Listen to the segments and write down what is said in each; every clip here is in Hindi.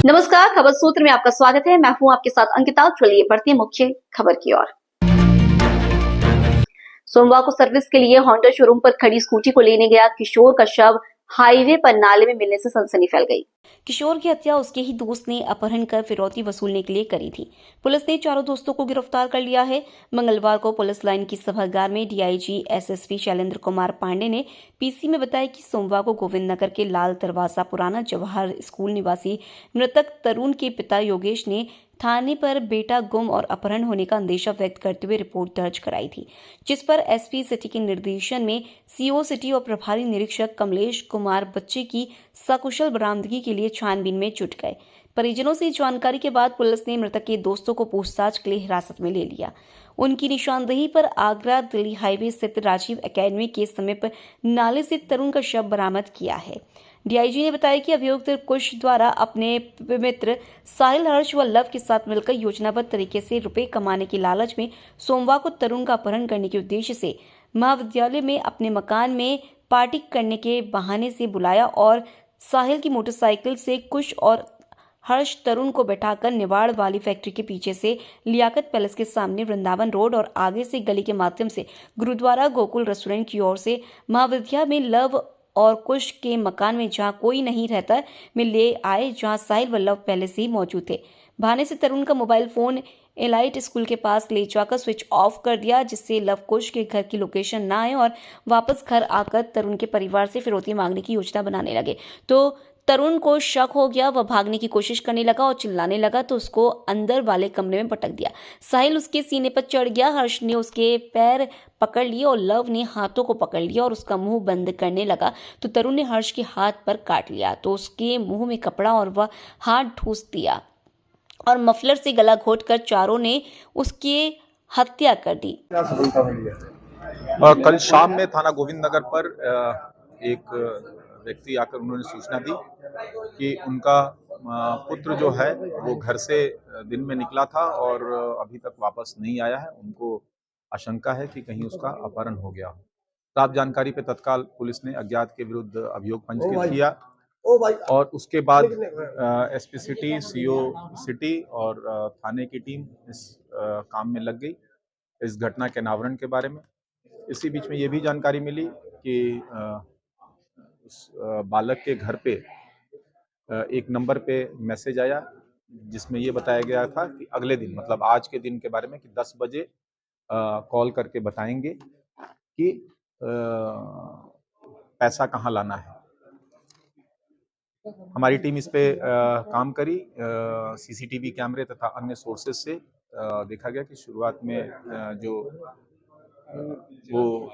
नमस्कार, खबर सूत्र में आपका स्वागत है। मैं हूं आपके साथ अंकिता। चलिए बढ़ते हैं मुख्य खबर की ओर। सोमवार को सर्विस के लिए होंडा शोरूम पर खड़ी स्कूटी को लेने गया किशोर का शव हाईवे पर नाले में मिलने से सनसनी फैल गई। किशोर की हत्या उसके ही दोस्त ने अपहरण कर फिरौती वसूलने के लिए करी थी। पुलिस ने चारों दोस्तों को गिरफ्तार कर लिया है। मंगलवार को पुलिस लाइन की सभागार में डीआईजी एसएसपी शैलेंद्र कुमार पांडे ने पीसी में बताया कि सोमवार को गोविंद नगर के लाल दरवाजा पुराना जवाहर स्कूल निवासी मृतक तरुण के पिता योगेश ने थाने पर बेटा गुम और अपहरण होने का अंदेशा व्यक्त करते हुए रिपोर्ट दर्ज कराई थी, जिस पर एसपी सिटी के निर्देशन में सीओ सिटी और प्रभारी निरीक्षक कमलेश कुमार बच्चे की सकुशल बरामदगी के लिए छानबीन में जुट गए। परिजनों से जानकारी के बाद पुलिस ने मृतक के दोस्तों को पूछताछ के लिए हिरासत में ले लिया। उनकी निशानदेही पर आगरा दिल्ली हाईवे स्थित राजीव एकेडमी के समीप नाले से तरुण का शव बरामद किया है। डीआईजी ने बताया कि अभियुक्त कुश द्वारा अपने मित्र साहिल, हर्ष व लव के साथ मिलकर योजनाबद्ध तरीके से रुपए कमाने के लालच में सोमवार को तरुण का अपहरण करने के उद्देश्य से महाविद्यालय में अपने मकान में पार्टी करने के बहाने से बुलाया और साहिल की मोटरसाइकिल से कुश और हर्ष तरुण को बैठाकर निवाड़ वाली फैक्ट्री के पीछे से लियाकत पैलेस के सामने वृंदावन रोड और आगे से गली के माध्यम से गुरुद्वारा गोकुल रेस्टोरेंट की ओर से महाविद्यालय में लव और कुश के मकान में जहां कोई नहीं रहता में ले आए, जहां साहिल व लव पहले से ही मौजूद थे। बहाने से तरुण का मोबाइल फोन एलाइट स्कूल के पास ले जाकर स्विच ऑफ कर दिया, जिससे लव कुश के घर की लोकेशन ना आए और वापस घर आकर तरुण के परिवार से फिरौती मांगने की योजना बनाने लगे। तो तरुण को शक हो गया, वह भागने की कोशिश करने लगा और चिल्लाने लगा तो उसको अंदर वाले कमरे में पटक दिया। साहिल उसके सीने पर चढ़ गया, हर्ष ने उसके पैर पकड़ लिए और लव ने हाथों को पकड़ लिया और उसका मुंह बंद करने लगा तो तरुण ने हर्ष के हाथ पर काट लिया तो उसके मुंह में कपड़ा और वह हाथ ठूस दिया और मफलर से गला घोटकर चारों ने उसकी हत्या कर दी। कल शाम में थाना गोविंद नगर पर एक व्यक्ति आकर उन्होंने सूचना दी कि उनका पुत्र जो है वो घर से दिन में निकला था और अभी तक वापस नहीं आया है। उनको आशंका है कि कहीं उसका अपहरण हो गया हो। प्राप्त जानकारी पे तत्काल पुलिस ने अज्ञात के विरुद्ध अभियोग पंजीकृत किया और उसके बाद एसपी सिटी, सीओ सिटी और थाने की टीम इस काम में लग गई इस घटना के अनावरण के बारे में। इसी बीच में ये भी जानकारी मिली कि उस बालक के घर पे एक नंबर पे मैसेज आया जिसमें ये बताया गया था कि अगले दिन मतलब आज के दिन के बारे में कि 10 बजे कॉल करके बताएंगे कि पैसा कहाँ लाना है। हमारी टीम इस पे काम करी। सीसीटीवी कैमरे तथा अन्य सोर्सेज से देखा गया कि शुरुआत में जो वो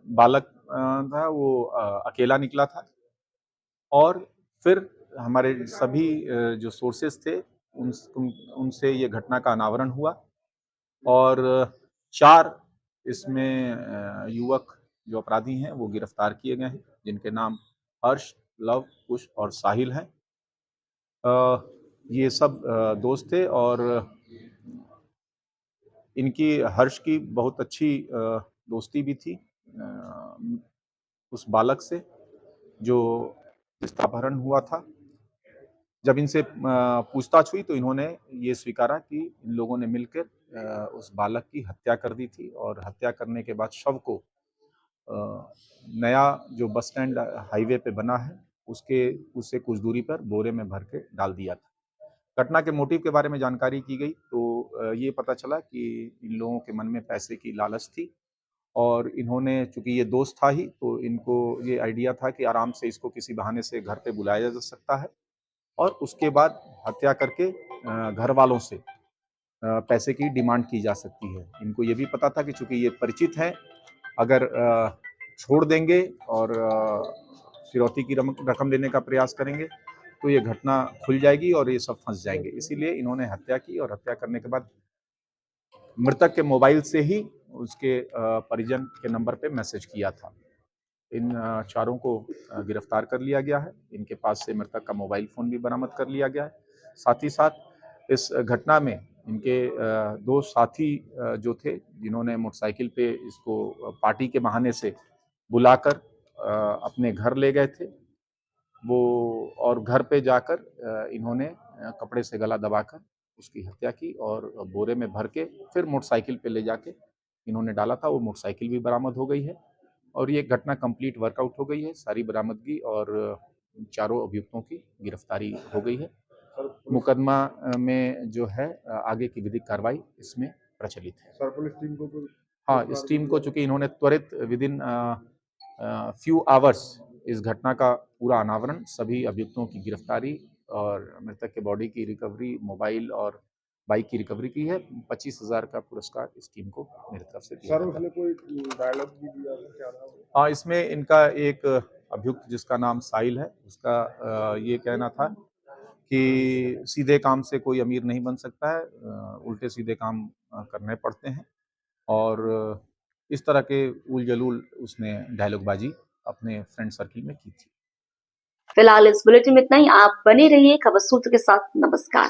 बालक था वो अकेला निकला था और फिर हमारे सभी जो सोर्सेज थे उनसे ये घटना का अनावरण हुआ और 4 इसमें युवक जो अपराधी हैं वो गिरफ्तार किए गए हैं, जिनके नाम हर्ष, लव, कुश और साहिल हैं। ये सब दोस्त थे और इनकी हर्ष की बहुत अच्छी दोस्ती भी थी उस बालक से जो जिसका अपहरण हुआ था। जब इनसे पूछताछ हुई तो इन्होंने ये स्वीकारा कि इन लोगों ने मिलकर उस बालक की हत्या कर दी थी और हत्या करने के बाद शव को नया जो बस स्टैंड हाईवे पे बना है उससे कुछ दूरी पर बोरे में भर के डाल दिया था। घटना के मोटिव के बारे में जानकारी की गई तो ये पता चला कि इन लोगों के मन में पैसे की लालच थी और इन्होंने, चूंकि ये दोस्त था ही, तो इनको ये आइडिया था कि आराम से इसको किसी बहाने से घर पे बुलाया जा सकता है और उसके बाद हत्या करके घर वालों से पैसे की डिमांड की जा सकती है। इनको ये भी पता था कि चूंकि ये परिचित हैं, अगर छोड़ देंगे और फिरौती की रकम लेने का प्रयास करेंगे तो ये घटना खुल जाएगी और ये सब फंस जाएंगे। इसीलिए इन्होंने हत्या की और हत्या करने के बाद मृतक के मोबाइल से ही उसके परिजन के नंबर पे मैसेज किया था। इन चारों को गिरफ्तार कर लिया गया है। इनके पास से मृतक का मोबाइल फोन भी बरामद कर लिया गया है। साथ ही साथ इस घटना में इनके 2 साथी जो थे, जिन्होंने मोटरसाइकिल पे इसको पार्टी के बहाने से बुलाकर अपने घर ले गए थे, वो और घर पे जाकर इन्होंने कपड़े से गला दबाकर उसकी हत्या की और बोरे में भर के फिर मोटरसाइकिल पे ले जाके इन्होंने डाला था। वो मोटरसाइकिल भी बरामद हो गई है और ये घटना कंप्लीट वर्कआउट हो गई है। सारी बरामदगी और चारों अभियुक्तों की गिरफ्तारी हो गई है। मुकदमा में जो है आगे की विधिक कार्रवाई इसमें प्रचलित है। सर पुलिस टीम को कोई हाँ, इस टीम को चूंकि इन्होंने त्वरित विदिन फ्यू आवर्स इस घटना का पूरा अनावरण, सभी अभियुक्तों की गिरफ्तारी और मृतक के बॉडी की रिकवरी, मोबाइल और बाइक की रिकवरी की है। 25,000 का पुरस्कार इस टीम को मेरी तरफ से दिया सर जाता है। उसने कोई डायलॉग भी दिया था क्या था? हाँ, इसमें इनका एक अभियुक्त जिसका नाम साहिल है, उसका ये कहना था कि सीधे काम से कोई अमीर नहीं बन सकता है, उल्टे सीधे काम करने पड़ते हैं और इस तरह के उल जलूल उसने डायलॉगबाजी अपने फ्रेंड सर्किल में की थी। फिलहाल इस बुलेटिन में इतना ही। आप बने रहिए खबर सूत्र के साथ। नमस्कार।